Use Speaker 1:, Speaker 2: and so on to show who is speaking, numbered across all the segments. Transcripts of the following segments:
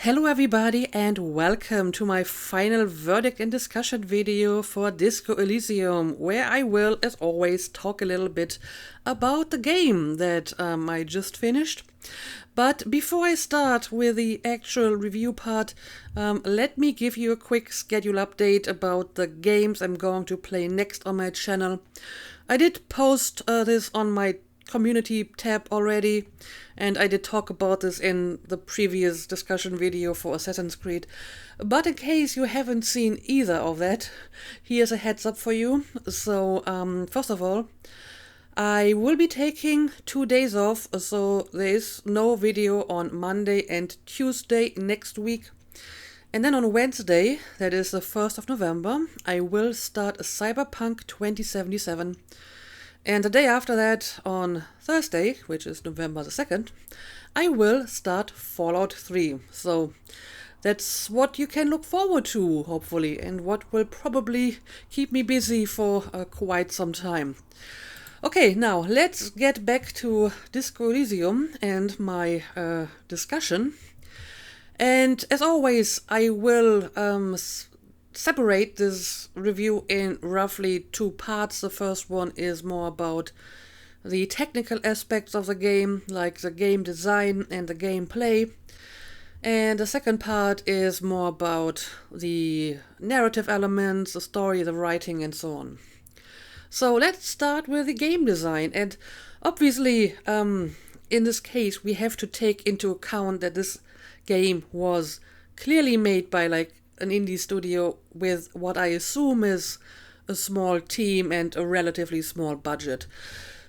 Speaker 1: Hello everybody and welcome to my final verdict and discussion video for Disco Elysium, where I will, as always, talk a little bit about the game that I just finished. But before I start with the actual review part, let me give you a quick schedule update about the games I'm going to play next on my channel. I did post this on my community tab already, and I did talk about this in the previous discussion video for Assassin's Creed. But in case you haven't seen either of that, here's a heads up for you. So, first of all, I will be taking 2 days off, so there is no video on Monday and Tuesday next week. And then on Wednesday, that is the 1st of November, I will start Cyberpunk 2077. And the day after that, on Thursday, which is November the 2nd, I will start Fallout 3. So that's what you can look forward to, hopefully, and what will probably keep me busy for quite some time. Okay, now let's get back to Disco Elysium and my discussion. And as always, I will separate this review in roughly 2 parts. The first one is more about the technical aspects of the game, like the game design and the gameplay. And the second part is more about the narrative elements, the story, the writing, and so on. So let's start with the game design. And obviously, in this case, we have to take into account that this game was clearly made by an indie studio with what I assume is a small team and a relatively small budget.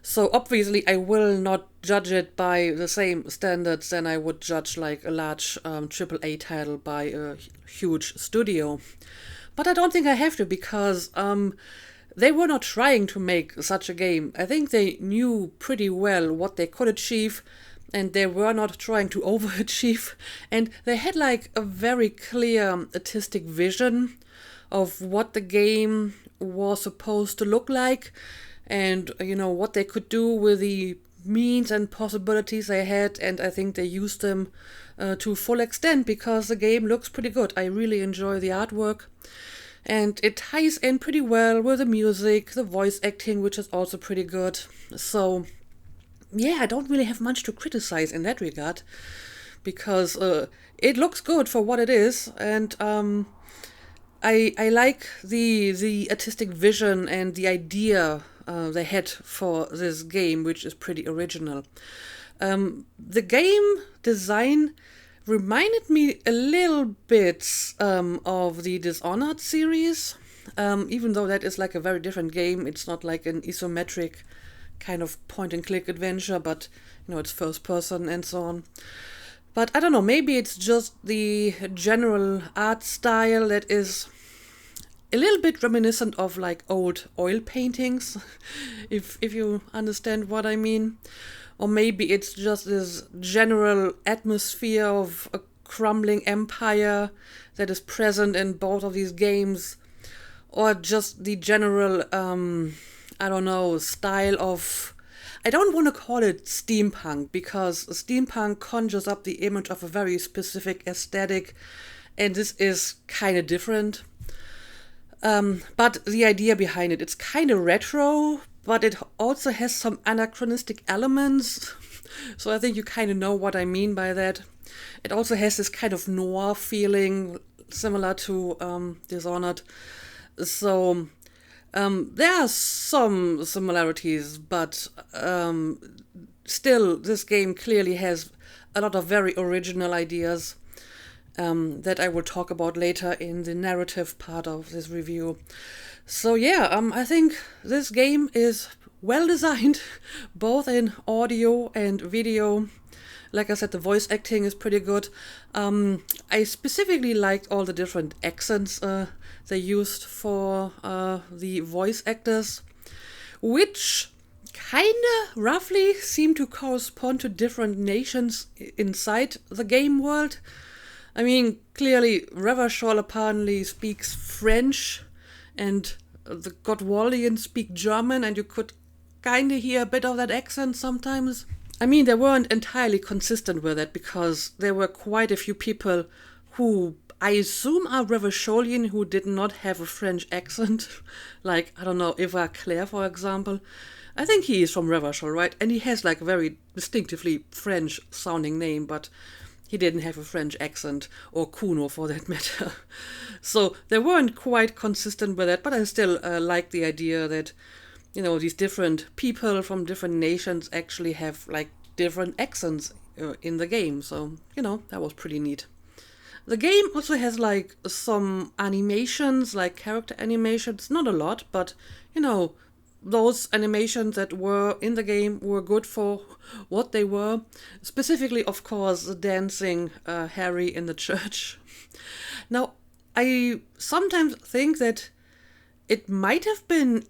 Speaker 1: So obviously I will not judge it by the same standards than I would judge like a large AAA title by a huge studio. But I don't think I have to, because they were not trying to make such a game. I think they knew pretty well what they could achieve, and they were not trying to overachieve, and they had a very clear artistic vision of what the game was supposed to look like, and what they could do with the means and possibilities they had, and I think they used them to full extent, because the game looks pretty good. I really enjoy the artwork, and it ties in pretty well with the music, the voice acting, which is also pretty good. So yeah, I don't really have much to criticize in that regard, because it looks good for what it is, and I like the artistic vision and the idea they had for this game, which is pretty original. The game design reminded me a little bit of the Dishonored series, even though that is a very different game. It's not like an isometric kind of point-and-click adventure, but it's first person and so on. But I don't know, maybe it's just the general art style that is a little bit reminiscent of old oil paintings, if you understand what I mean. Or maybe it's just this general atmosphere of a crumbling empire that is present in both of these games, or just the general I don't know, style of... I don't want to call it steampunk, because steampunk conjures up the image of a very specific aesthetic, and this is kind of different. But the idea behind it, it's kind of retro, but it also has some anachronistic elements. So I think you kind of know what I mean by that. It also has this kind of noir feeling, similar to Dishonored. So there are some similarities, but still, this game clearly has a lot of very original ideas that I will talk about later in the narrative part of this review. So yeah, I think this game is well designed, both in audio and video. Like I said, the voice acting is pretty good. I specifically liked all the different accents they used for the voice actors, which kinda roughly seem to correspond to different nations inside the game world. I mean, clearly, Revachol apparently speaks French, and the Godwallians speak German, and you could kinda hear a bit of that accent sometimes. I mean, they weren't entirely consistent with it because there were quite a few people who I assume are Revacholian who did not have a French accent. Like, I don't know, Eva Claire, for example. I think he is from Revachol, right? And he has like a very distinctively French sounding name, but he didn't have a French accent, or Kuno for that matter. So they weren't quite consistent with that, but I still like the idea that, you know, these different people from different nations actually have like different accents in the game. So, you know, that was pretty neat. The game also has like some animations, like character animations, not a lot, but you know, those animations that were in the game were good for what they were. Specifically, of course, the dancing Harry in the church. Now, I sometimes think that it might have been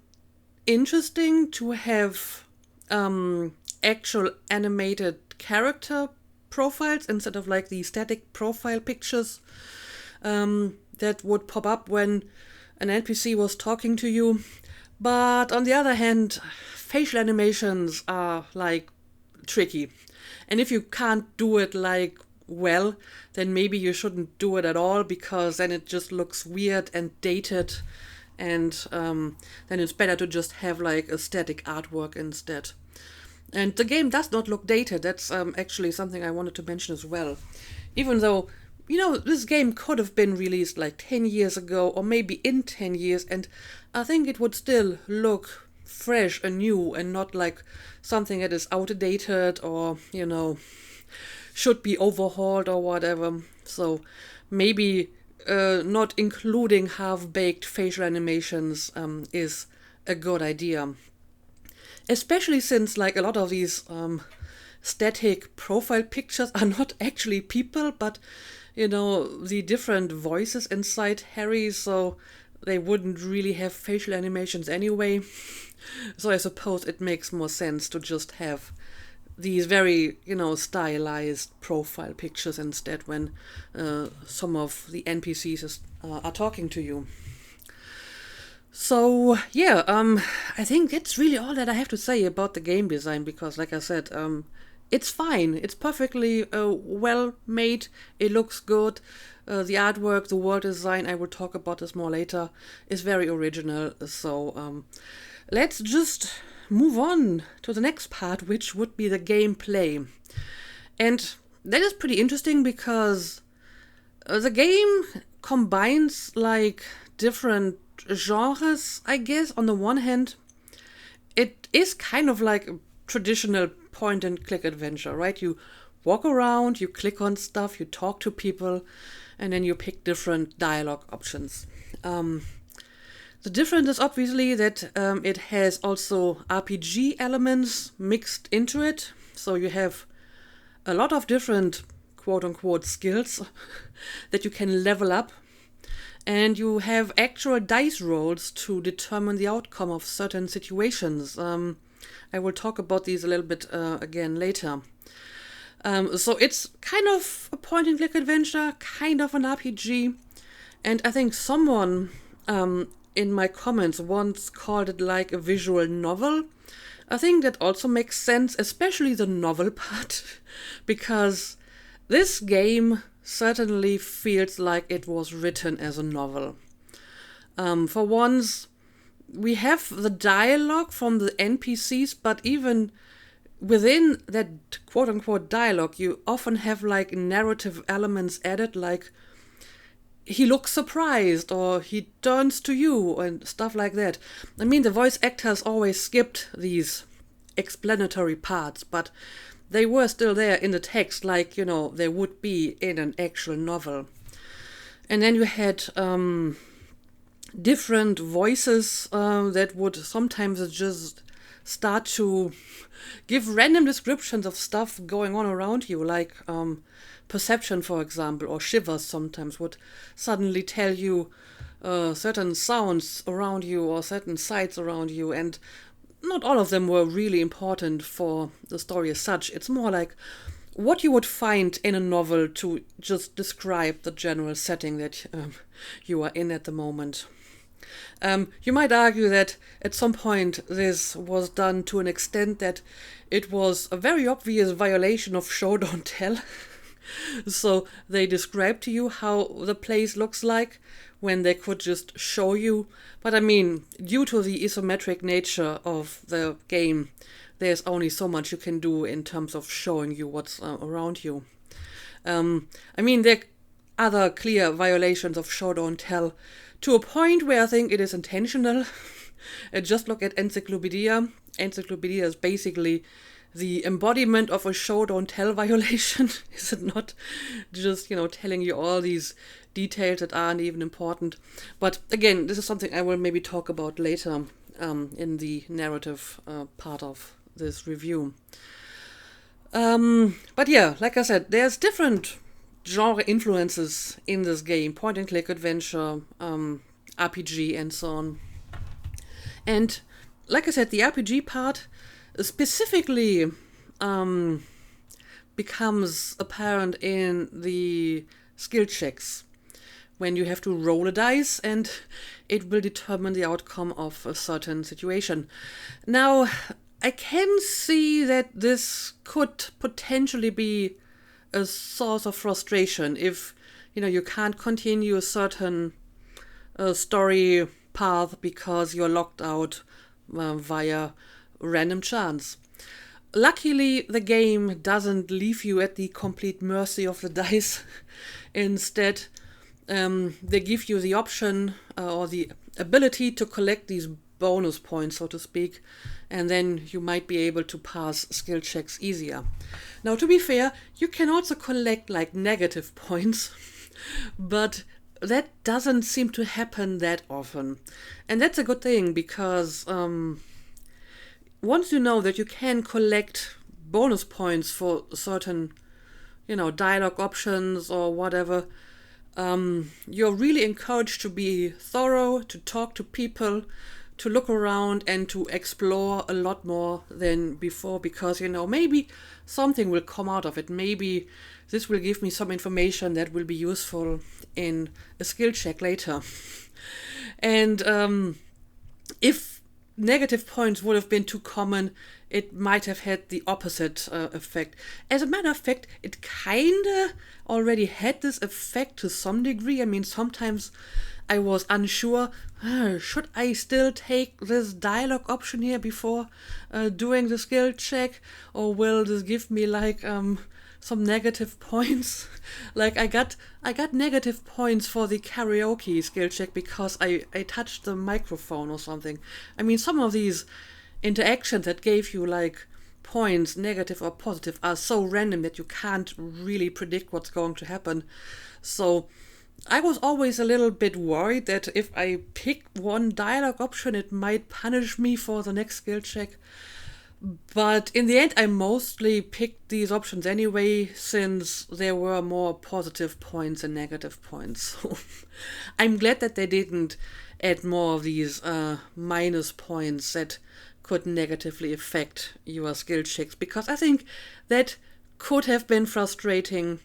Speaker 1: interesting to have actual animated character profiles instead of like the static profile pictures that would pop up when an NPC was talking to you. But on the other hand, facial animations are like tricky. And if you can't do it like well, then maybe you shouldn't do it at all, because then it just looks weird and dated. And then it's better to just have like a static artwork instead. And the game does not look dated. That's actually something I wanted to mention as well. Even though, you know, this game could have been released like 10 years ago, or maybe in 10 years, and I think it would still look fresh and new and not like something that is outdated or, you know, should be overhauled or whatever. So maybe not including half-baked facial animations is a good idea. Especially since like a lot of these static profile pictures are not actually people, but you know, the different voices inside Harry, so they wouldn't really have facial animations anyway. So I suppose it makes more sense to just have these very, you know, stylized profile pictures instead when some of the NPCs are talking to you. So yeah, I think that's really all that I have to say about the game design, because like I said, it's fine. It's perfectly well made. It looks good. The artwork, the world design, I will talk about this more later, is very original. So let's just move on to the next part, which would be the gameplay. And that is pretty interesting because the game combines like different genres, I guess. On the one hand, it is kind of like a traditional point and click adventure, right? You walk around, you click on stuff, you talk to people, and then you pick different dialogue options. The difference is obviously that it has also RPG elements mixed into it. So you have a lot of different quote-unquote skills that you can level up. And you have actual dice rolls to determine the outcome of certain situations. I will talk about these a little bit again later. So it's kind of a point-and-click adventure, kind of an RPG. And I think someone in my comments once called it like a visual novel. I think that also makes sense, especially the novel part, because this game certainly feels like it was written as a novel. For once, we have the dialogue from the NPCs, but even within that quote-unquote dialogue, you often have like narrative elements added, like he looks surprised or he turns to you and stuff like that. I mean, the voice actors always skipped these explanatory parts, but they were still there in the text, like, you know, they would be in an actual novel. And then you had different voices that would sometimes just start to give random descriptions of stuff going on around you, like perception, for example, or shivers sometimes would suddenly tell you certain sounds around you or certain sights around you, and not all of them were really important for the story as such. It's more like what you would find in a novel to just describe the general setting that you are in at the moment. You might argue that at some point this was done to an extent that it was a very obvious violation of show don't tell. So they describe to you how the place looks like when they could just show you. But I mean, due to the isometric nature of the game, there's only so much you can do in terms of showing you what's around you. I mean, there are other clear violations of show don't tell to a point where I think it is intentional. Just look at Encyclopedia. Encyclopedia is basically the embodiment of a show don't tell violation. Is it not? Just, telling you all these details that aren't even important. But again, this is something I will maybe talk about later in the narrative part of this review. But yeah, like I said, there's different genre influences in this game: point and click adventure, RPG, and so on. And like I said, the RPG part specifically becomes apparent in the skill checks, when you have to roll a dice and it will determine the outcome of a certain situation. Now, I can see that this could potentially be a source of frustration if, you can't continue a certain story path because you're locked out via random chance. Luckily, the game doesn't leave you at the complete mercy of the dice. Instead, they give you the option or the ability to collect these bonus points, so to speak, and then you might be able to pass skill checks easier. Now, to be fair, you can also collect negative points, but that doesn't seem to happen that often. And that's a good thing, because once you know that you can collect bonus points for certain, dialogue options or whatever, you're really encouraged to be thorough, to talk to people, to look around and to explore a lot more than before, because, maybe something will come out of it. Maybe this will give me some information that will be useful in a skill check later. And if negative points would have been too common, it might have had the opposite effect. As a matter of fact, it kinda already had this effect to some degree. I mean, sometimes I was unsure, should I still take this dialogue option here before doing the skill check, or will this give me some negative points? I got negative points for the karaoke skill check because I touched the microphone or something. I mean, some of these interactions that gave you points, negative or positive, are so random that you can't really predict what's going to happen. So I was always a little bit worried that if I pick one dialogue option, it might punish me for the next skill check. But in the end, I mostly picked these options anyway, since there were more positive points and negative points. So I'm glad that they didn't add more of these minus points that could negatively affect your skill checks, because I think that could have been frustrating,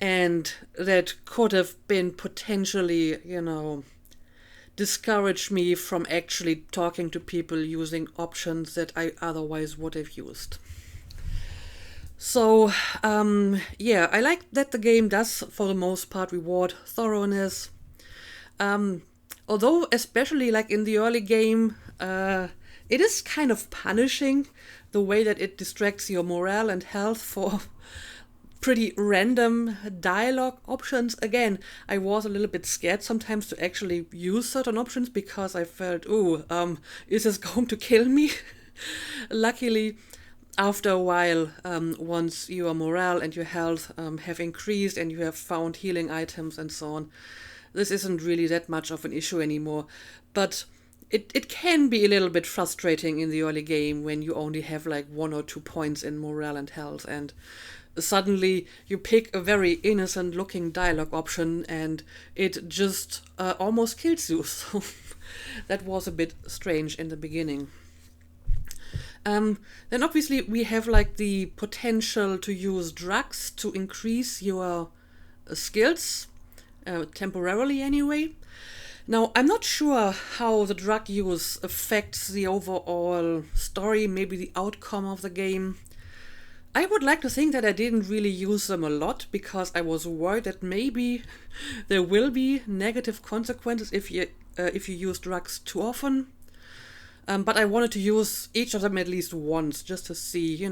Speaker 1: and that could have been potentially, discourage me from actually talking to people using options that I otherwise would have used. So, I like that the game does, for the most part, reward thoroughness. Although, especially in the early game, it is kind of punishing the way that it distracts your morale and health for pretty random dialogue options. Again, I was a little bit scared sometimes to actually use certain options because I felt, is this going to kill me? Luckily, after a while, once your morale and your health have increased and you have found healing items and so on, this isn't really that much of an issue anymore. But it can be a little bit frustrating in the early game when you only have 1 or 2 points in morale and health, and suddenly you pick a very innocent looking dialogue option and it just almost kills you. So that was a bit strange in the beginning. Then obviously we have the potential to use drugs to increase your skills, temporarily anyway. Now, I'm not sure how the drug use affects the overall story, maybe the outcome of the game. I would like to think that I didn't really use them a lot because I was worried that maybe there will be negative consequences if you use drugs too often. But I wanted to use each of them at least once just to see,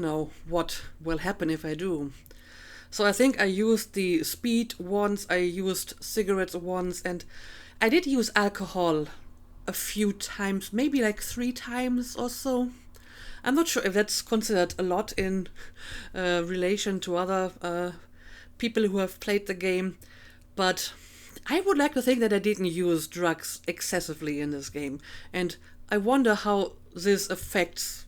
Speaker 1: what will happen if I do. So I think I used the speed once, I used cigarettes once, and I did use alcohol a few times, maybe like 3 times or so. I'm not sure if that's considered a lot in relation to other people who have played the game, but I would like to think that I didn't use drugs excessively in this game, and I wonder how this affects,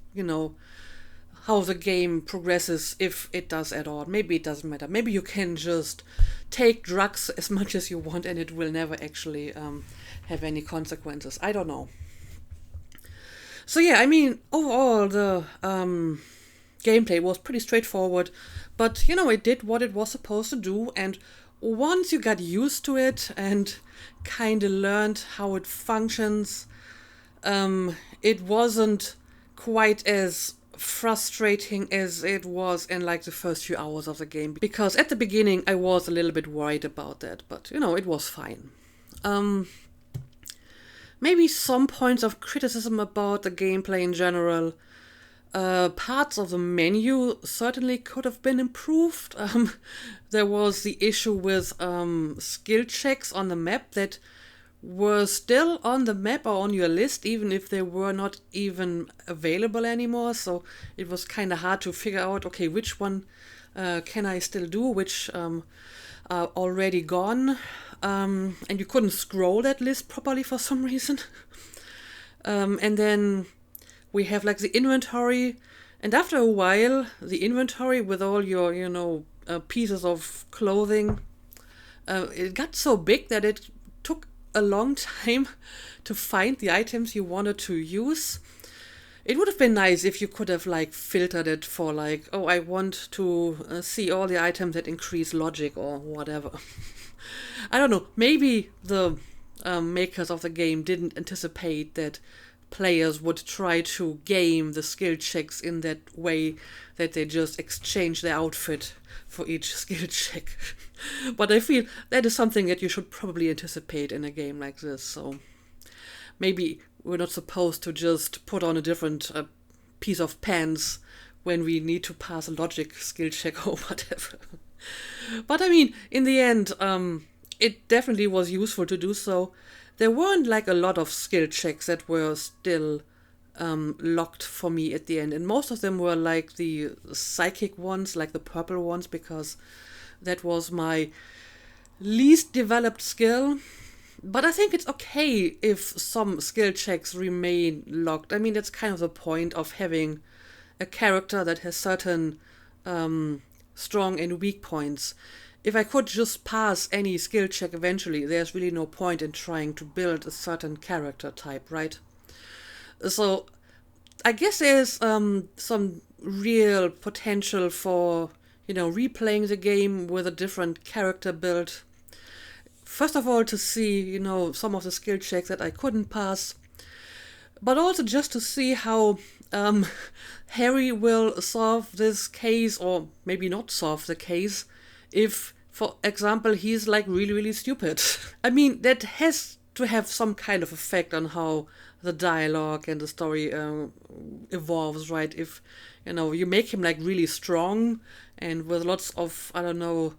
Speaker 1: how the game progresses, if it does at all. Maybe it doesn't matter. Maybe you can just take drugs as much as you want and it will never actually have any consequences. I don't know. So yeah, I mean, overall the gameplay was pretty straightforward, but it did what it was supposed to do, and once you got used to it and kind of learned how it functions, it wasn't quite as frustrating as it was in like the first few hours of the game, because at the beginning I was a little bit worried about that, but it was fine. Maybe some points of criticism about the gameplay in general. Parts of the menu certainly could have been improved. There was the issue with skill checks on the map that were still on the map or on your list, even if they were not even available anymore. So it was kind of hard to figure out, okay, which one can I still do, which are already gone. And you couldn't scroll that list properly for some reason. And then we have like the inventory, and after a while, the inventory with all your, pieces of clothing, it got so big that it took a long time to find the items you wanted to use. It would have been nice if you could have like filtered it for like, oh, I want to see all the items that increase logic or whatever. I don't know. Maybe the makers of the game didn't anticipate that players would try to game the skill checks in that way, that they just exchange their outfit for each skill check. But I feel that is something that you should probably anticipate in a game like this. So maybe we're not supposed to just put on a different piece of pants when we need to pass a logic skill check or whatever. But I mean, in the end, it definitely was useful to do so. There weren't like a lot of skill checks that were still locked for me at the end, and most of them were like the psychic ones, like the purple ones, because that was my least developed skill. But I think it's okay if some skill checks remain locked. I mean, that's kind of the point of having a character that has certain strong and weak points. If I could just pass any skill check eventually, there's really no point in trying to build a certain character type, right? So I guess there's some real potential for, replaying the game with a different character build. First of all, to see, some of the skill checks that I couldn't pass, but also just to see how Harry will solve this case, or maybe not solve the case, if, for example, he's like really, really stupid. I mean, that has to have some kind of effect on how the dialogue and the story evolves, right? If, you make him like really strong and with lots of, I don't know,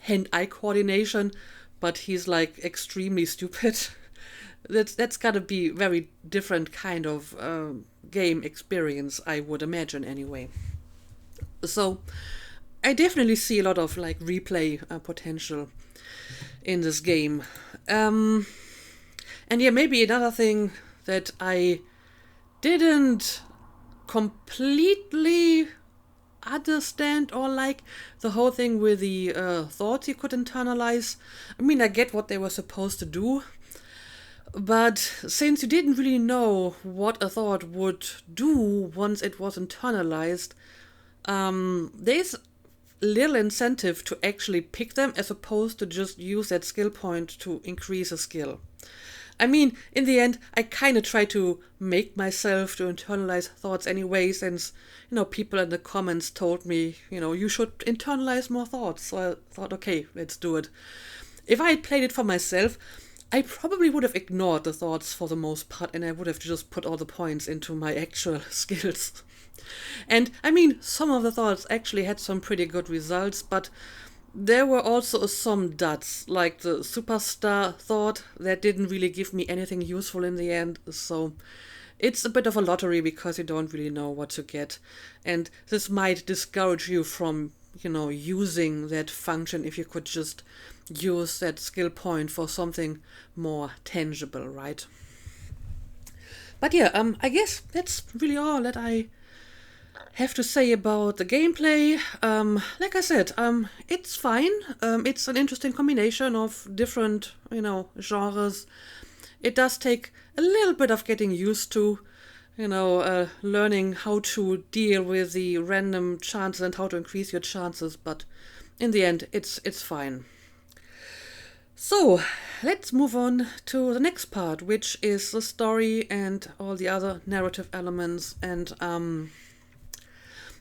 Speaker 1: hand-eye coordination, but he's like extremely stupid. That's gotta be very different kind of game experience, I would imagine anyway. So I definitely see a lot of like replay potential in this game. And yeah, maybe another thing that I didn't completely understand, or like the whole thing with the thoughts you could internalize. I mean, I get what they were supposed to do, but since you didn't really know what a thought would do once it was internalized, there's little incentive to actually pick them, as opposed to just use that skill point to increase a skill. I mean, in the end, I kind of try to make myself to internalize thoughts anyway, since, people in the comments told me, you should internalize more thoughts. So I thought, okay, let's do it. If I had played it for myself, I probably would have ignored the thoughts for the most part, and I would have just put all the points into my actual skills. And I mean, some of the thoughts actually had some pretty good results, but there were also some duds, like the superstar thought that didn't really give me anything useful in the end, so it's a bit of a lottery because you don't really know what to get. And this might discourage you from, using that function if you could just use that skill point for something more tangible, right? But yeah, I guess that's really all that I have to say about the gameplay. Like I said, it's fine. It's an interesting combination of different, genres. It does take a little bit of getting used to, learning how to deal with the random chances and how to increase your chances. But in the end, it's fine. So, let's move on to the next part, which is the story and all the other narrative elements. And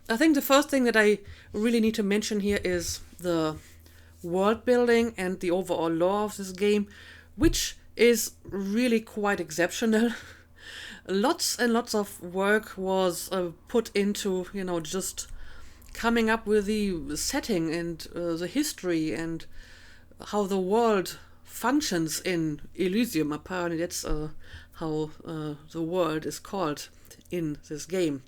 Speaker 1: I think the first thing that I really need to mention here is the world building and the overall lore of this game, which is really quite exceptional. Lots and lots of work was put into, just coming up with the setting and the history and how the world functions in Elysium. Apparently that's how the world is called in this game.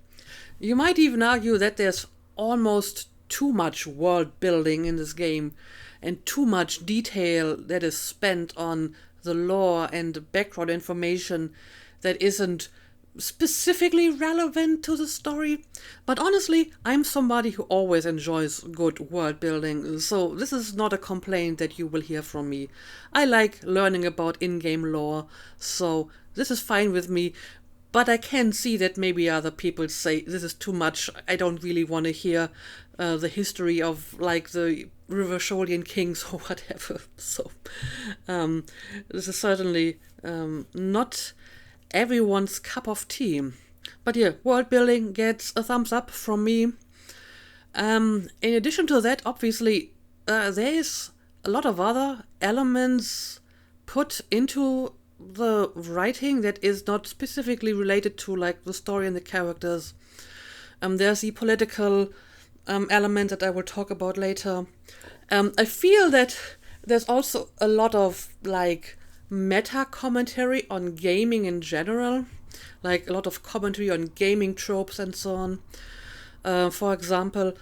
Speaker 1: You might even argue that there's almost too much world building in this game and too much detail that is spent on the lore and background information that isn't specifically relevant to the story. But honestly, I'm somebody who always enjoys good world building, so this is not a complaint that you will hear from me. I like learning about in-game lore, so this is fine with me. But I can see that maybe other people say, this is too much, I don't really want to hear the history of, like, the River Sholian kings or whatever. So, this is certainly not everyone's cup of tea. But yeah, world building gets a thumbs up from me. In addition to that, obviously, there's a lot of other elements put into the writing that is not specifically related to, like, the story and the characters. There's the political element that I will talk about later. I feel that there's also a lot of, like, meta commentary on gaming in general, like a lot of commentary on gaming tropes and so on. For example,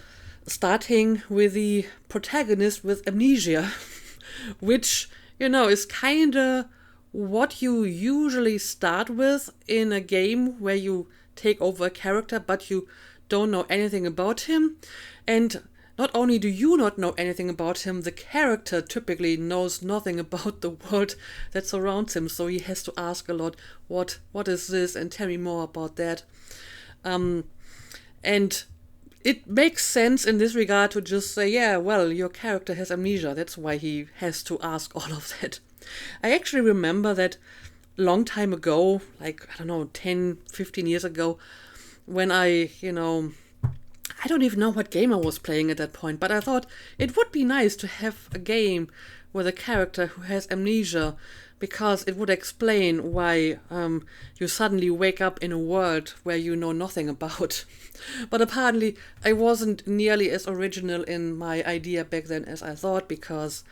Speaker 1: starting with the protagonist with amnesia, which, is kinda what you usually start with in a game where you take over a character but you don't know anything about him. And not only do you not know anything about him, the character typically knows nothing about the world that surrounds him, so he has to ask a lot, what is this, and tell me more about that. And it makes sense in this regard to just say, yeah, well, your character has amnesia, that's why he has to ask all of that. I actually remember that long time ago, like, I don't know, 10, 15 years ago, when I don't even know what game I was playing at that point, but I thought it would be nice to have a game with a character who has amnesia, because it would explain why you suddenly wake up in a world where you know nothing about. But apparently I wasn't nearly as original in my idea back then as I thought, because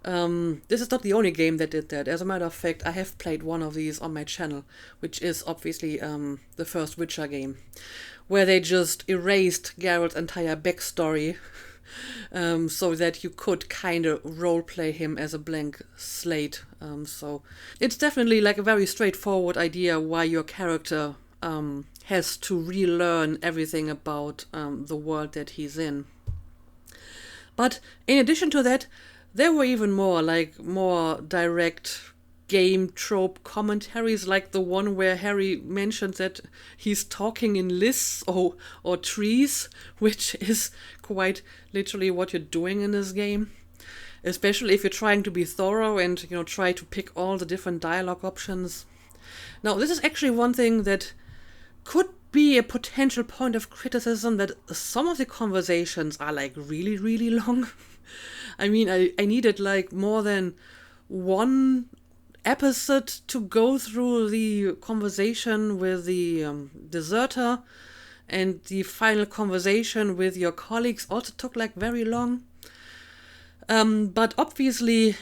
Speaker 1: this is not the only game that did that. As a matter of fact, I have played one of these on my channel, which is obviously the first Witcher game, where they just erased Geralt's entire backstory so that you could kind of roleplay him as a blank slate. So it's definitely like a very straightforward idea why your character has to relearn everything about the world that he's in. But in addition to that, there were even more direct game trope commentaries, like the one where Harry mentioned that he's talking in lists or trees, which is quite literally what you're doing in this game. especially if you're trying to be thorough and, try to pick all the different dialogue options. Now, this is actually one thing that could be a potential point of criticism, that some of the conversations are like really, really long. I mean, I needed like more than one episode to go through the conversation with the deserter, and the final conversation with your colleagues also took like very long. But obviously,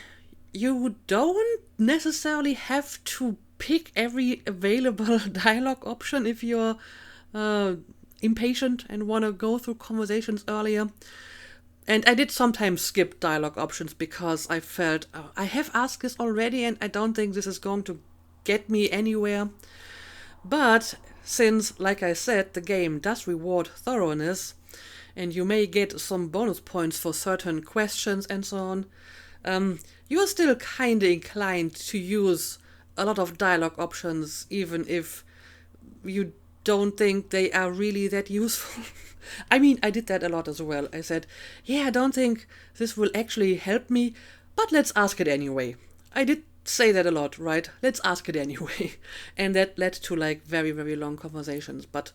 Speaker 1: you don't necessarily have to pick every available dialogue option if you're impatient and want to go through conversations earlier. And I did sometimes skip dialogue options because I felt, I have asked this already and I don't think this is going to get me anywhere. But since, like I said, the game does reward thoroughness, and you may get some bonus points for certain questions and so on, you're still kind of inclined to use a lot of dialogue options, even if you don't think they are really that useful. I mean, I did that a lot as well. I said, yeah, I don't think this will actually help me, but let's ask it anyway. I did say that a lot, right? Let's ask it anyway. And that led to like very, very long conversations. But,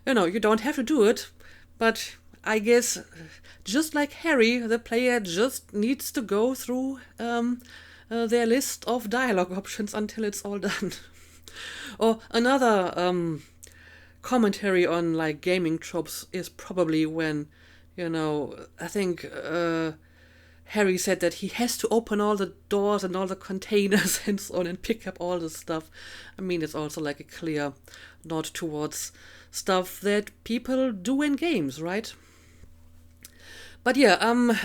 Speaker 1: you don't have to do it. But I guess, just like Harry, the player just needs to go through their list of dialogue options until it's all done. Or another commentary on like gaming tropes is probably when, I think Harry said that he has to open all the doors and all the containers and so on and pick up all the stuff. I mean, it's also like a clear nod towards stuff that people do in games, right? But yeah,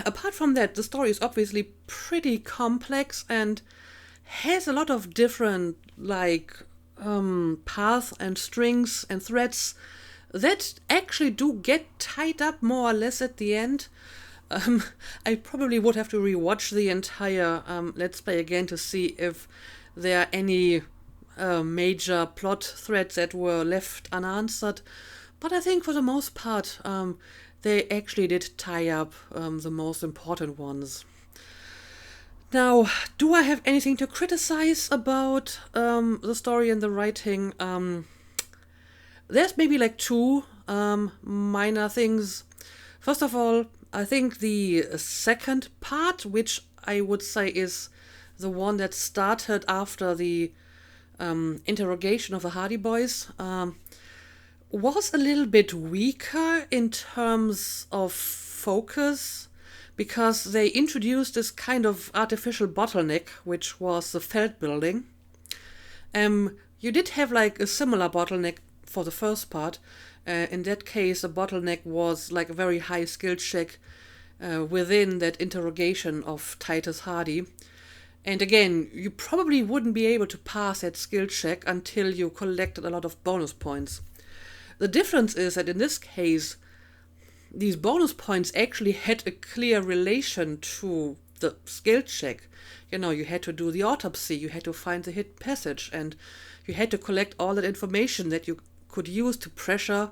Speaker 1: apart from that, the story is obviously pretty complex and has a lot of different like paths and strings and threads that actually do get tied up more or less at the end. I probably would have to rewatch the entire Let's Play again to see if there are any major plot threads that were left unanswered. But I think for the most part, they actually did tie up the most important ones. Now, do I have anything to criticize about the story and the writing? There's maybe like two minor things. First of all, I think the second part, which I would say is the one that started after the interrogation of the Hardy Boys, was a little bit weaker in terms of focus, because they introduced this kind of artificial bottleneck, which was the Feld building. You did have like a similar bottleneck for the first part. In that case, the bottleneck was like a very high skill check within that interrogation of Titus Hardy. And again, you probably wouldn't be able to pass that skill check until you collected a lot of bonus points. The difference is that in this case, these bonus points actually had a clear relation to the skill check. You had to do the autopsy, you had to find the hidden passage, and you had to collect all that information that you could use to pressure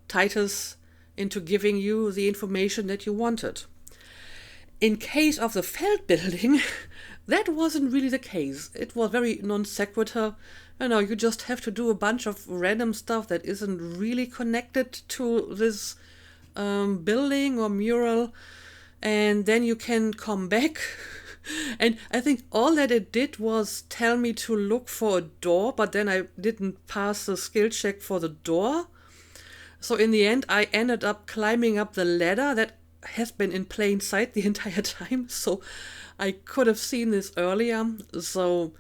Speaker 1: Titus into giving you the information that you wanted. In case of the Feld building, that wasn't really the case. It was very non sequitur. You just have to do a bunch of random stuff that isn't really connected to this building or mural, and then you can come back. And I think all that it did was tell me to look for a door, but then I didn't pass the skill check for the door. So in the end, I ended up climbing up the ladder that has been in plain sight the entire time. So I could have seen this earlier. So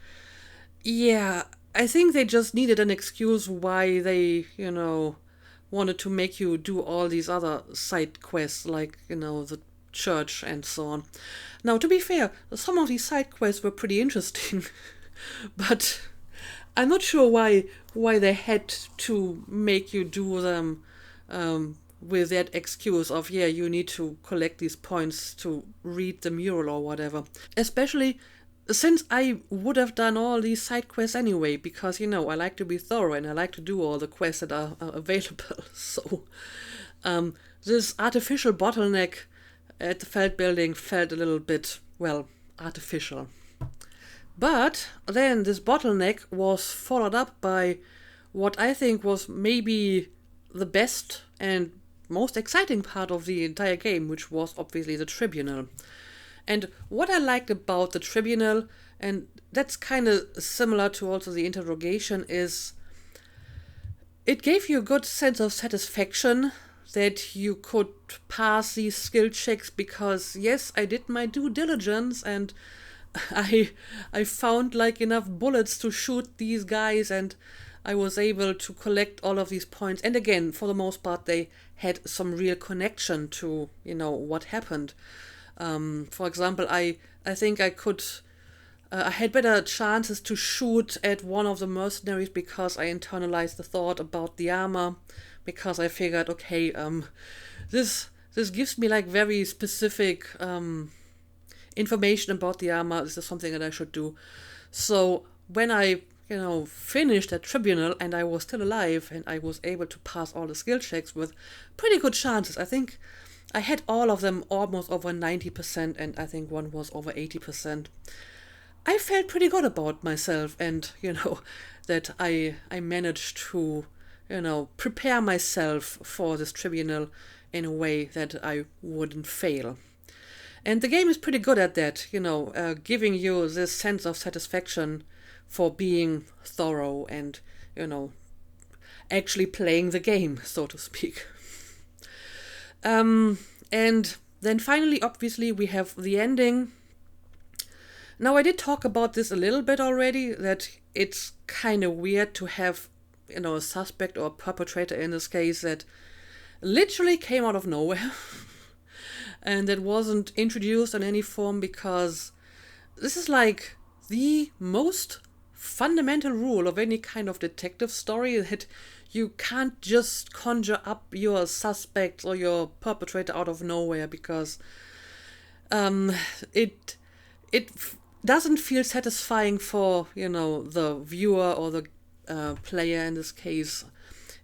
Speaker 1: yeah, I think they just needed an excuse why they, wanted to make you do all these other side quests, like, the church and so on. Now, to be fair, some of these side quests were pretty interesting, but I'm not sure why they had to make you do them with that excuse of, you need to collect these points to read the mural or whatever. Especially since I would have done all these side quests anyway, because, I like to be thorough and I like to do all the quests that are available. So this artificial bottleneck at the Feld building felt a little bit, well, artificial. But then this bottleneck was followed up by what I think was maybe the best and most exciting part of the entire game, which was obviously the tribunal. And what I liked about the tribunal, and that's kind of similar to also the interrogation, is it gave you a good sense of satisfaction that you could pass these skill checks because, yes, I did my due diligence and I found like enough bullets to shoot these guys, and I was able to collect all of these points. And again, for the most part, they had some real connection to, what happened. For example, I think I could... I had better chances to shoot at one of the mercenaries because I internalized the thought about the armor, because I figured, okay, this gives me like very specific information about the armor. This is something that I should do. So when I, finished that tribunal and I was still alive and I was able to pass all the skill checks with pretty good chances. I think I had all of them almost over 90%, and I think one was over 80%. I felt pretty good about myself, and that I managed to prepare myself for this tribunal in a way that I wouldn't fail. And the game is pretty good at that, giving you this sense of satisfaction for being thorough and actually playing the game, so to speak. And then finally, obviously, we have the ending. Now, I did talk about this a little bit already, that it's kind of weird to have, a suspect or a perpetrator in this case that literally came out of nowhere and that wasn't introduced in any form, because this is like the most fundamental rule of any kind of detective story, that you can't just conjure up your suspect or your perpetrator out of nowhere, because it doesn't feel satisfying for, the viewer or the player in this case,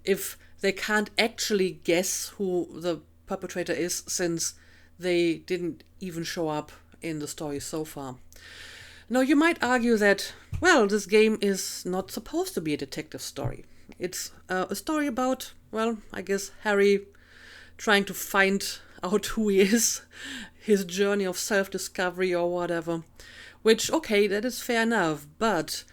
Speaker 1: if they can't actually guess who the perpetrator is, since they didn't even show up in the story so far. Now, you might argue that, well, this game is not supposed to be a detective story. It's a story about, well, I guess Harry trying to find out who he is, his journey of self-discovery or whatever. Which, okay, that is fair enough, but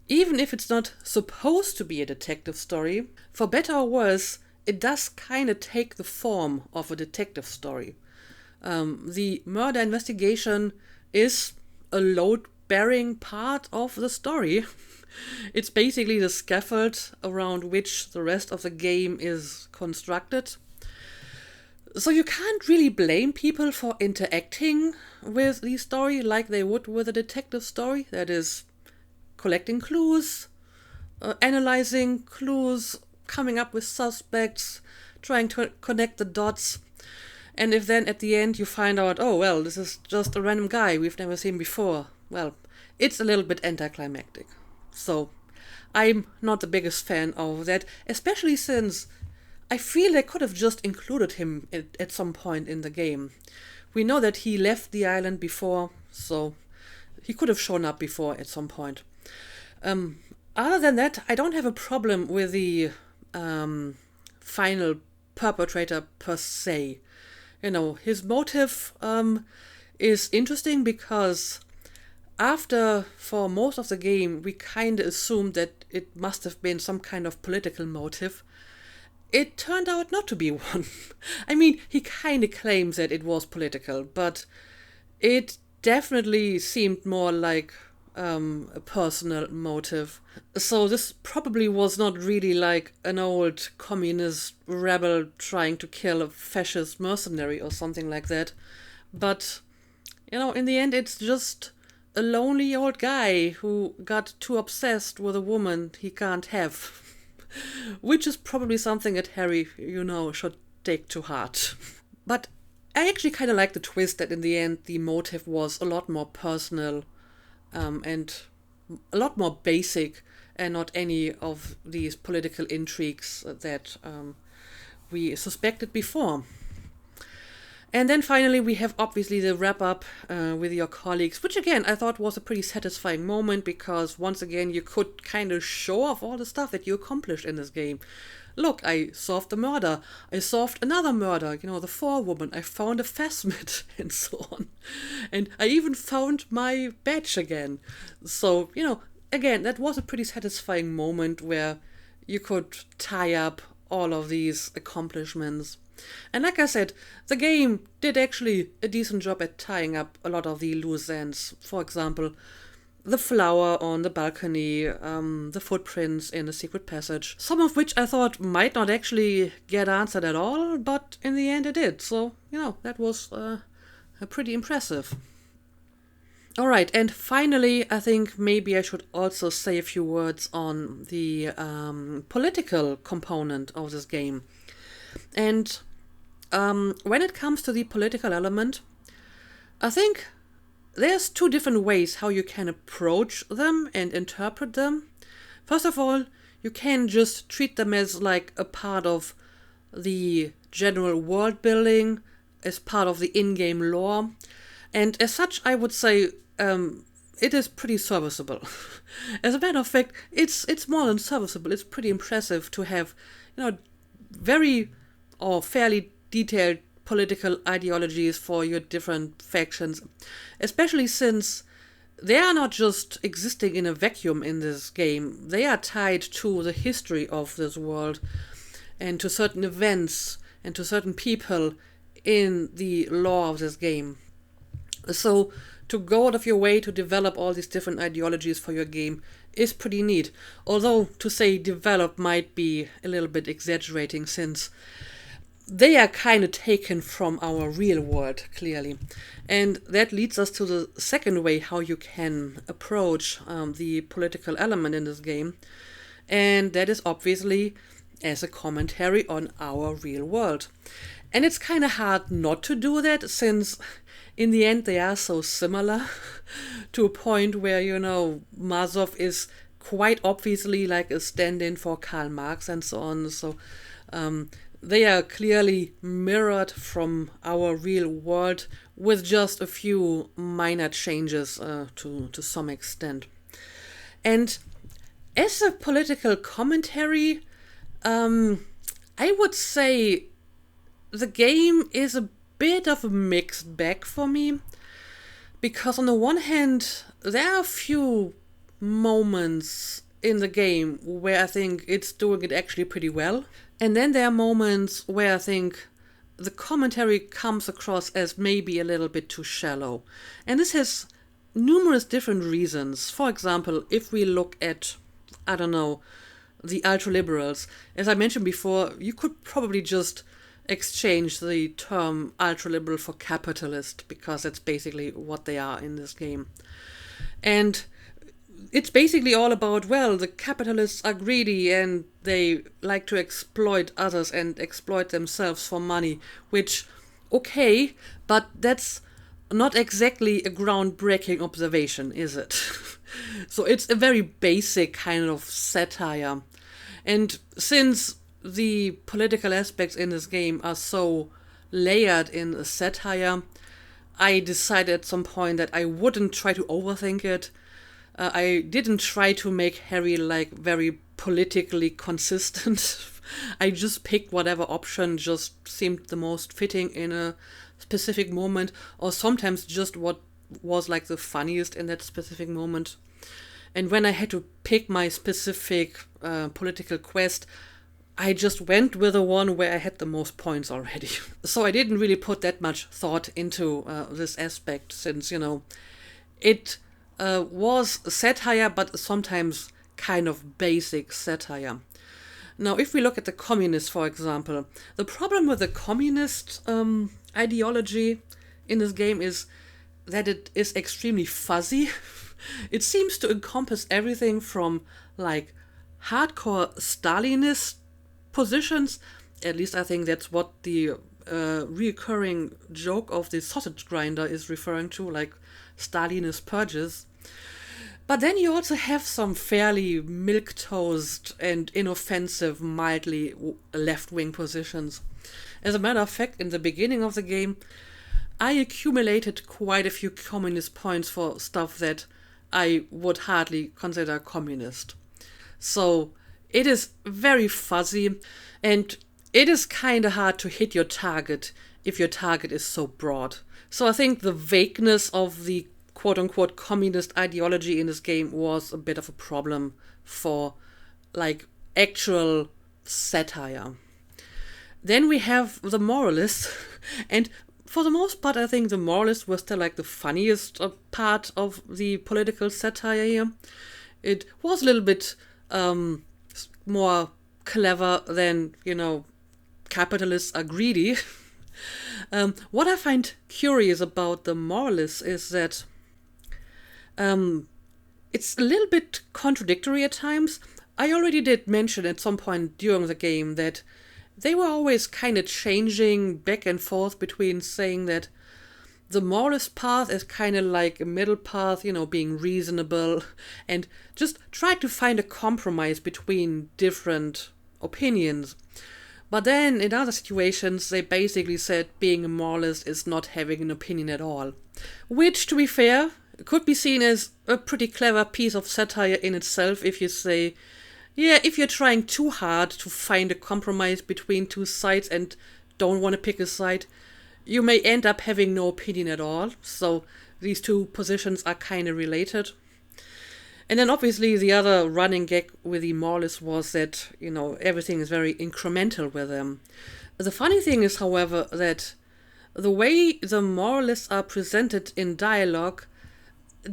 Speaker 1: even if it's not supposed to be a detective story, for better or worse, it does kind of take the form of a detective story. The murder investigation is a load-bearing part of the story. It's basically the scaffold around which the rest of the game is constructed. So you can't really blame people for interacting with the story like they would with a detective story. That is, collecting clues, analyzing clues, coming up with suspects, trying to connect the dots. And if then at the end you find out, oh, well, this is just a random guy we've never seen before, well, it's a little bit anticlimactic. So I'm not the biggest fan of that, especially since I feel they could have just included him at some point in the game. We know that he left the island before, so he could have shown up before at some point. Other than that, I don't have a problem with the final perpetrator per se. His motive is interesting because for most of the game, we kind of assumed that it must have been some kind of political motive. It turned out not to be one. I mean, he kind of claims that it was political, but it definitely seemed more like a personal motive. So this probably was not really like an old communist rebel trying to kill a fascist mercenary or something like that. But, in the end, it's just a lonely old guy who got too obsessed with a woman he can't have. Which is probably something that Harry, should take to heart. But I actually kind of like the twist that in the end the motive was a lot more personal and a lot more basic, and not any of these political intrigues that we suspected before. And then finally, we have obviously the wrap up with your colleagues, which again I thought was a pretty satisfying moment because once again you could kind of show off all the stuff that you accomplished in this game. Look, I solved the murder. I solved another murder, the forewoman. I found a phasmid and so on. And I even found my badge again. So, again, that was a pretty satisfying moment where you could tie up all of these accomplishments. And like I said, the game did actually a decent job at tying up a lot of the loose ends. For example, the flower on the balcony, the footprints in the secret passage, some of which I thought might not actually get answered at all, but in the end it did. So, that was pretty impressive. Alright, and finally, I think maybe I should also say a few words on the political component of this game. And when it comes to the political element, I think there's two different ways how you can approach them and interpret them. First of all, you can just treat them as like a part of the general world building, as part of the in-game lore. And as such, I would say it is pretty serviceable. As a matter of fact, it's more than serviceable. It's pretty impressive to have, very or fairly detailed political ideologies for your different factions, especially since they are not just existing in a vacuum in this game. They are tied to the history of this world and to certain events and to certain people in the lore of this game. So to go out of your way to develop all these different ideologies for your game is pretty neat. Although to say develop might be a little bit exaggerating, since they are kind of taken from our real world, clearly. And that leads us to the second way how you can approach the political element in this game. And that is obviously as a commentary on our real world. And it's kind of hard not to do that, since in the end they are so similar to a point where, Mazov is quite obviously like a stand-in for Karl Marx and so on. So they are clearly mirrored from our real world with just a few minor changes to some extent. And as a political commentary, I would say the game is a bit of a mixed bag for me, because on the one hand, there are a few moments in the game where I think it's doing it actually pretty well. And then there are moments where I think the commentary comes across as maybe a little bit too shallow. And this has numerous different reasons. For example, if we look at, the ultra-liberals, as I mentioned before, you could probably just exchange the term ultra-liberal for capitalist, because that's basically what they are in this game. And it's basically all about, the capitalists are greedy and they like to exploit others and exploit themselves for money, which, okay, but that's not exactly a groundbreaking observation, is it? So it's a very basic kind of satire. And since the political aspects in this game are so layered in a satire, I decided at some point that I wouldn't try to overthink it. I didn't try to make Harry very politically consistent. I just picked whatever option just seemed the most fitting in a specific moment, or sometimes just what was the funniest in that specific moment. And when I had to pick my specific political quest, I just went with the one where I had the most points already. So I didn't really put that much thought into this aspect, since, it was satire, but sometimes kind of basic satire. Now, if we look at the communists, for example, the problem with the communist ideology in this game is that it is extremely fuzzy. It seems to encompass everything from hardcore Stalinist positions. At least I think that's what the reoccurring joke of the sausage grinder is referring to, Stalinist purges. But then you also have some fairly milquetoast and inoffensive, mildly left-wing positions. As a matter of fact, in the beginning of the game, I accumulated quite a few communist points for stuff that I would hardly consider communist. So it is very fuzzy, and it is kind of hard to hit your target if your target is so broad. So I think the vagueness of the quote-unquote communist ideology in this game was a bit of a problem for, like, actual satire. Then we have the moralists, and for the most part, I think the moralists were still like the funniest part of the political satire here. It was a little bit more clever than, capitalists are greedy. What I find curious about the moralists is that it's a little bit contradictory at times. I already did mention at some point during the game that they were always kind of changing back and forth between saying that the moralist path is kind of like a middle path, being reasonable, and just try to find a compromise between different opinions. But then in other situations, they basically said being a moralist is not having an opinion at all. Which, to be fair, could be seen as a pretty clever piece of satire in itself if you say, yeah, if you're trying too hard to find a compromise between two sides and don't want to pick a side, you may end up having no opinion at all. So these two positions are kind of related. And then obviously the other running gag with the moralists was that, everything is very incremental with them. The funny thing is, however, that the way the moralists are presented in dialogue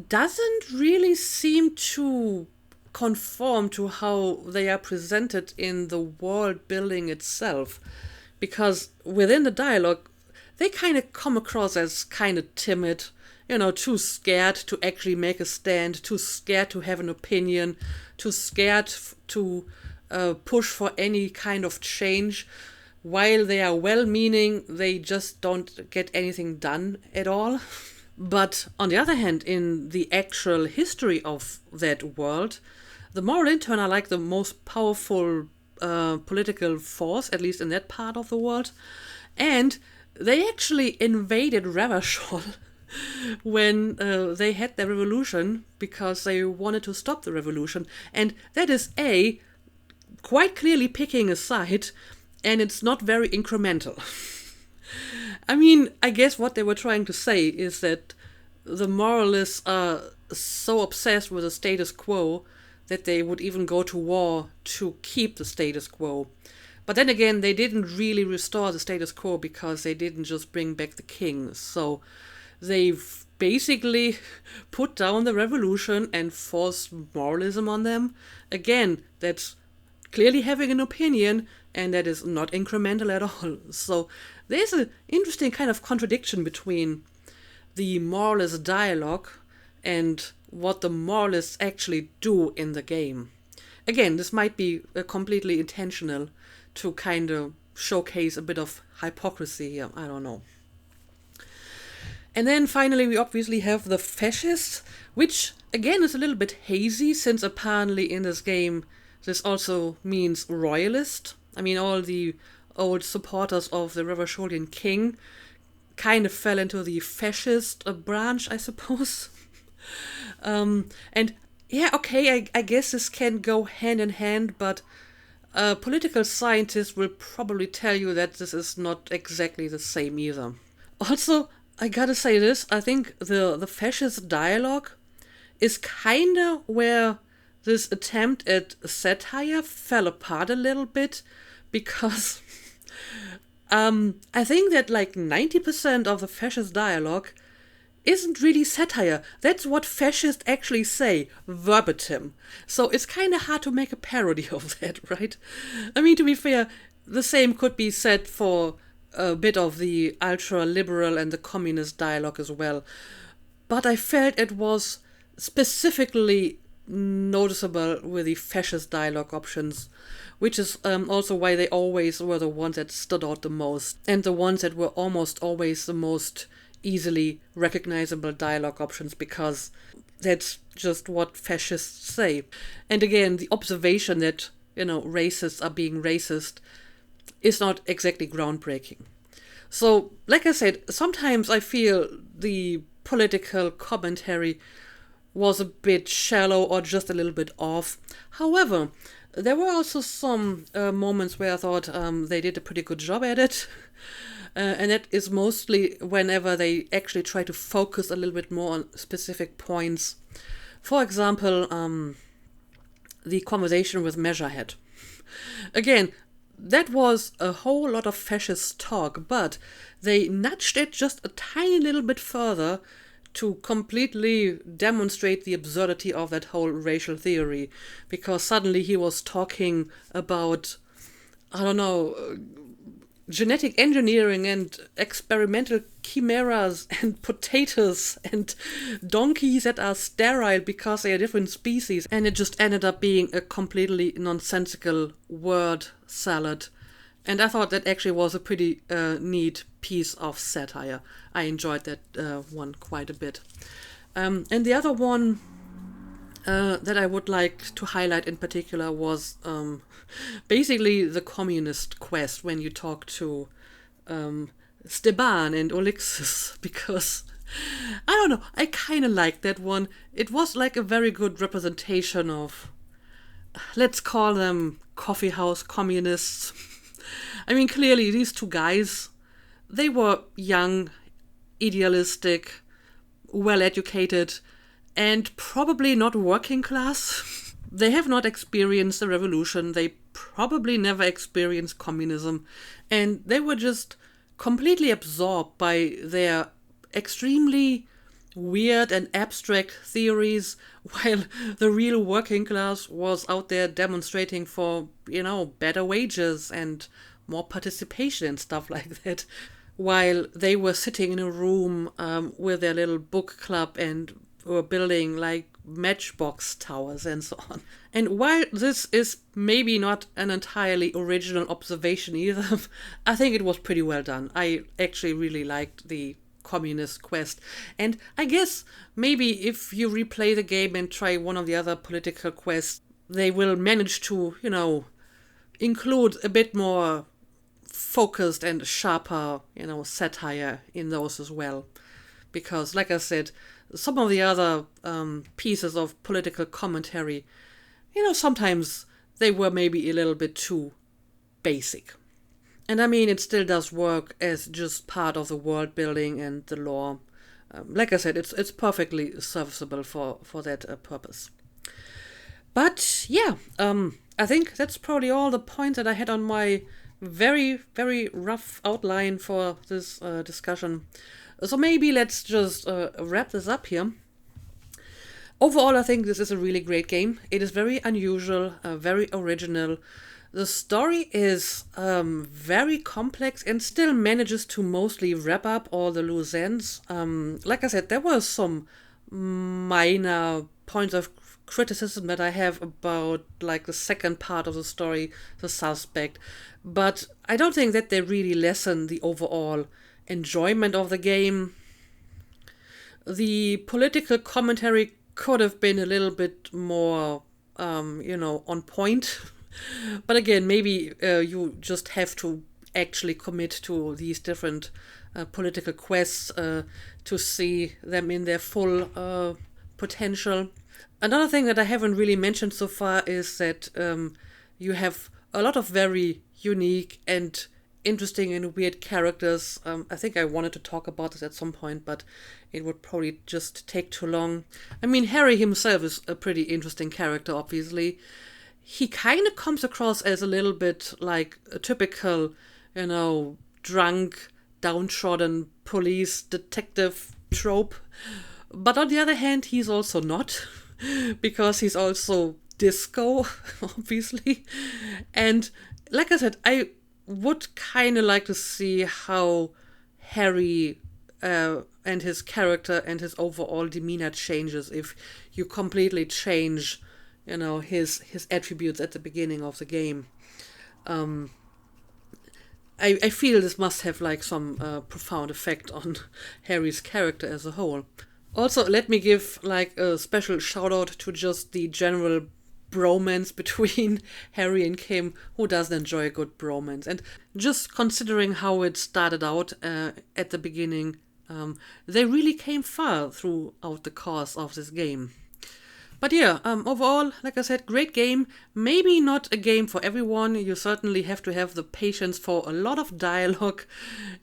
Speaker 1: doesn't really seem to conform to how they are presented in the world building itself, because within the dialogue they kind of come across as kind of timid, too scared to actually make a stand, too scared to have an opinion, too scared to push for any kind of change. While they are well-meaning, they just don't get anything done at all. But on the other hand, in the actual history of that world, the moral intern are like the most powerful political force, at least in that part of the world. And they actually invaded Ravashol when they had their revolution because they wanted to stop the revolution. And that is quite clearly picking a side, and it's not very incremental. I mean, I guess what they were trying to say is that the moralists are so obsessed with the status quo that they would even go to war to keep the status quo. But then again, they didn't really restore the status quo because they didn't just bring back the king. So they've basically put down the revolution and forced moralism on them. Again, that's clearly having an opinion, and that is not incremental at all. So there's an interesting kind of contradiction between the moralist dialogue and what the moralists actually do in the game. Again, this might be completely intentional to kind of showcase a bit of hypocrisy here. I don't know. And then finally we obviously have the fascists, which again is a little bit hazy since apparently in this game this also means royalist. I mean, all the old supporters of the Ravasholian king kind of fell into the fascist branch, I suppose. And yeah, okay, I guess this can go hand in hand, but political scientists will probably tell you that this is not exactly the same either. Also, I gotta say this, I think the fascist dialogue is kinda where this attempt at satire fell apart a little bit, because I think that like 90% of the fascist dialogue isn't really satire. That's what fascists actually say, verbatim. So it's kind of hard to make a parody of that, right? I mean, to be fair, the same could be said for a bit of the ultra-liberal and the communist dialogue as well. But I felt it was specifically noticeable with the fascist dialogue options, which is also why they always were the ones that stood out the most, and the ones that were almost always the most easily recognizable dialogue options, because that's just what fascists say. And again, the observation that, racists are being racist is not exactly groundbreaking. So, like I said, sometimes I feel the political commentary was a bit shallow or just a little bit off. However, there were also some moments where I thought they did a pretty good job at it. And that is mostly whenever they actually try to focus a little bit more on specific points. For example, the conversation with Measurehead. Again, that was a whole lot of fascist talk, but they nudged it just a tiny little bit further to completely demonstrate the absurdity of that whole racial theory, because suddenly he was talking about, I don't know, genetic engineering and experimental chimeras and potatoes and donkeys that are sterile because they are different species, and it just ended up being a completely nonsensical word salad. And I thought that actually was a pretty neat piece of satire. I enjoyed that one quite a bit. And the other one that I would like to highlight in particular was basically the communist quest when you talk to Steban and Olixis, because I don't know, I kind of liked that one. It was like a very good representation of, let's call them coffee house communists. I mean, clearly these two guys, they were young, idealistic, well-educated, and probably not working class. They have not experienced the revolution. They probably never experienced communism. And they were just completely absorbed by their extremely weird and abstract theories, while the real working class was out there demonstrating for, better wages and more participation and stuff like that, while they were sitting in a room with their little book club and were building like matchbox towers and so on. And while this is maybe not an entirely original observation either, I think it was pretty well done. I actually really liked the communist quest. And I guess maybe if you replay the game and try one of the other political quests, they will manage to, include a bit more focused and sharper, satire in those as well. Because, like I said, some of the other pieces of political commentary, sometimes they were maybe a little bit too basic. And I mean, it still does work as just part of the world building and the lore. Like I said, it's perfectly serviceable for that purpose. But yeah, I think that's probably all the points that I had on my very, very rough outline for this discussion. So maybe let's just wrap this up here. Overall, I think this is a really great game. It is very unusual, very original. The story is very complex and still manages to mostly wrap up all the loose ends. Like I said, there were some minor points of criticism that I have about like the second part of the story, The Suspect, but I don't think that they really lessen the overall enjoyment of the game. The political commentary could have been a little bit more, on point. But again, maybe you just have to actually commit to these different political quests to see them in their full potential. Another thing that I haven't really mentioned so far is that you have a lot of very unique and interesting and weird characters. I think I wanted to talk about this at some point, but it would probably just take too long. I mean, Harry himself is a pretty interesting character, obviously. He kind of comes across as a little bit like a typical, drunk, downtrodden police detective trope. But on the other hand, he's also not, because he's also disco, obviously. And like I said, I would kind of like to see how Harry and his character and his overall demeanor changes if you completely change, his attributes at the beginning of the game. I feel this must have like some profound effect on Harry's character as a whole. Also, let me give like a special shout out to just the general bromance between Harry and Kim. Who doesn't enjoy a good bromance? And just considering how it started out at the beginning, they really came far throughout the course of this game. But yeah, overall, like I said, great game. Maybe not a game for everyone. You certainly have to have the patience for a lot of dialogue.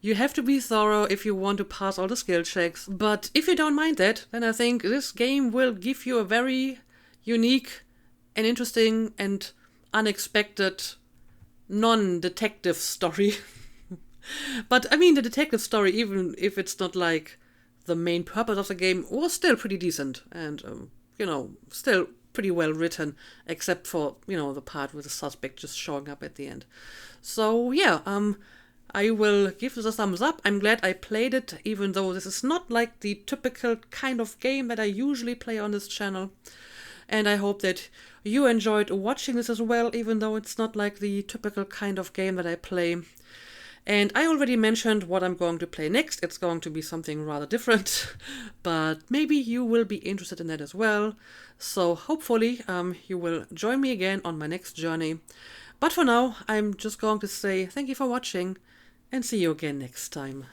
Speaker 1: You have to be thorough if you want to pass all the skill checks. But if you don't mind that, then I think this game will give you a very unique and interesting and unexpected non-detective story. But I mean, the detective story, even if it's not like the main purpose of the game, was still pretty decent and still pretty well written, except for, the part with the suspect just showing up at the end. So yeah, I will give this a thumbs up. I'm glad I played it, even though this is not like the typical kind of game that I usually play on this channel. And I hope that you enjoyed watching this as well, even though it's not like the typical kind of game that I play. And I already mentioned what I'm going to play next. It's going to be something rather different, but maybe you will be interested in that as well. So hopefully you will join me again on my next journey. But for now, I'm just going to say thank you for watching and see you again next time.